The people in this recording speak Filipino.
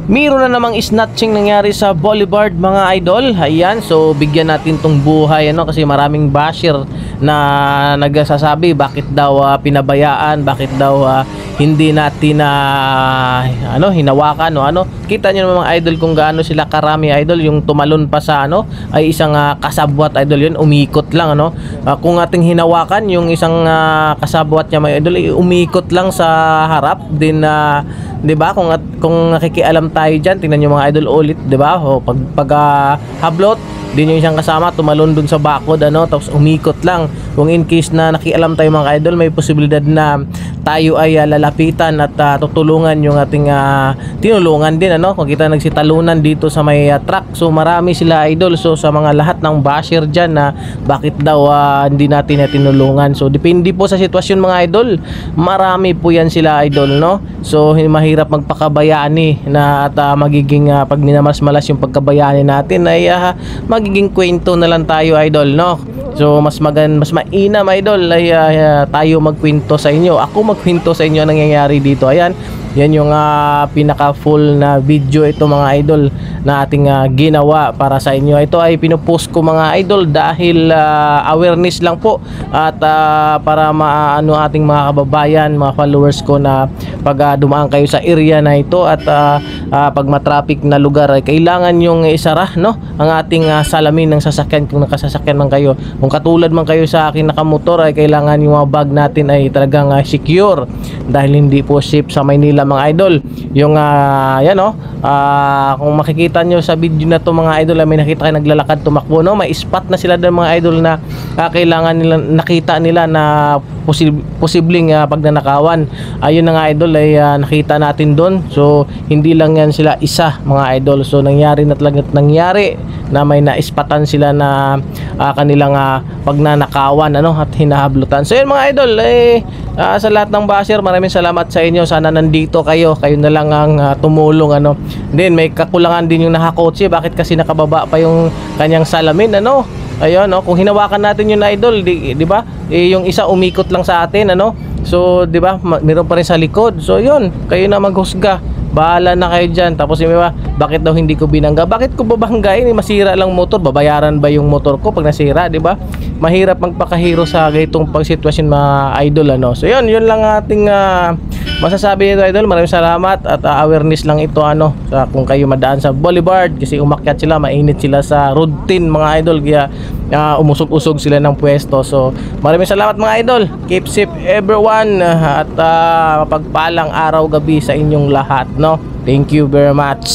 Meron na namang snatching nangyari sa Boulevard mga idol. Ayan, so bigyan natin tong buhay ano, kasi maraming basher na nagsasabi bakit daw pinabayaan, bakit daw hindi natin hinawakan o ano. Kita nyo naman mga idol kung gaano sila karami idol. Yung tumalon pa sa ay isang kasabwat idol, yun umikot lang ano. Kung ating hinawakan yung isang kasabwat niya mga idol, umikot lang sa harap din 'di ba? Kung nakikialam tayo diyan, tingnan niyo mga idol ulit, 'di ba? O pag hablot din yung isang kasama tumalon dun sa bakod ano, tapos umikot lang. Kung in case na nakialam tayo mga idol, may posibilidad na tayo ay lalapitan at tutulungan yung ating tinulungan din ano, kung kita nagsitalunan dito sa may truck. So marami sila idol. So sa mga lahat ng basher diyan na bakit daw hindi natin tinulungan, so depende po sa sitwasyon mga idol. Marami po yan sila idol no. So mahirap magpakabayani na at magiging pag minamas-malas yung pagkabayani natin ay magiging kwento na lang tayo idol no. So mas mainam idol ay tayo magkwento sa inyo. Ako magkwento sa inyo ang nangyayari dito. Ayan, yan yung pinaka full na video ito mga idol na ating ginawa para sa inyo. Ito ay pinupost ko mga idol dahil awareness lang po at para maano ating mga kababayan, mga followers ko na pag dumaan kayo sa area na ito at pag matraffic na lugar ay kailangan yung isara no ang ating salamin ng sasakyan kung nakasasakyan man kayo. Kung katulad man kayo sa akin nakamotor ay kailangan yung mga bag natin ay talagang secure dahil hindi po safe sa Maynila mga idol. Yung yan kung makikita nyo sa video na to mga idol, may nakita kayo naglalakad tumakbo no, may spot na sila doon mga idol na kailangan nila, nakita nila na posibleng pagnanakawan. Ayun na nga idol ay nakita natin doon. So hindi lang yan sila isa mga idol. So nangyari na talaga na may naispatan sila na kanilang pagnanakawan ano at hinahablutan. So yun mga idol sa lahat ng basher, maraming salamat sa inyo. Sana nandito kayo na lang ang tumulong ano. Then may kakulangan din yung nakakotse, bakit kasi nakababa pa yung kanyang salamin ano. Ayun no, kung hinawakan natin yung idol, di ba? Yung isa umikot lang sa atin ano. So di ba, meron pa rin sa likod. So yun, kayo na maghusga. Bahala na kayo dyan. Tapos yung iba, bakit daw hindi ko binangga? Bakit ko babanggain? Masira lang motor. Babayaran ba yung motor ko pag nasira, di ba? Mahirap magpakahiro sa ganitong pagsitwasyon mga idol ano. So yun lang ating masasabi nito idol. Maraming salamat at awareness lang ito ano sa kung kayo madaan sa Boulevard kasi umakyat sila, mainit sila sa routine mga idol, kaya umusog-usog sila ng pwesto. So maraming salamat mga idol. Keep safe everyone at pagpalang araw gabi sa inyong lahat no. Thank you very much.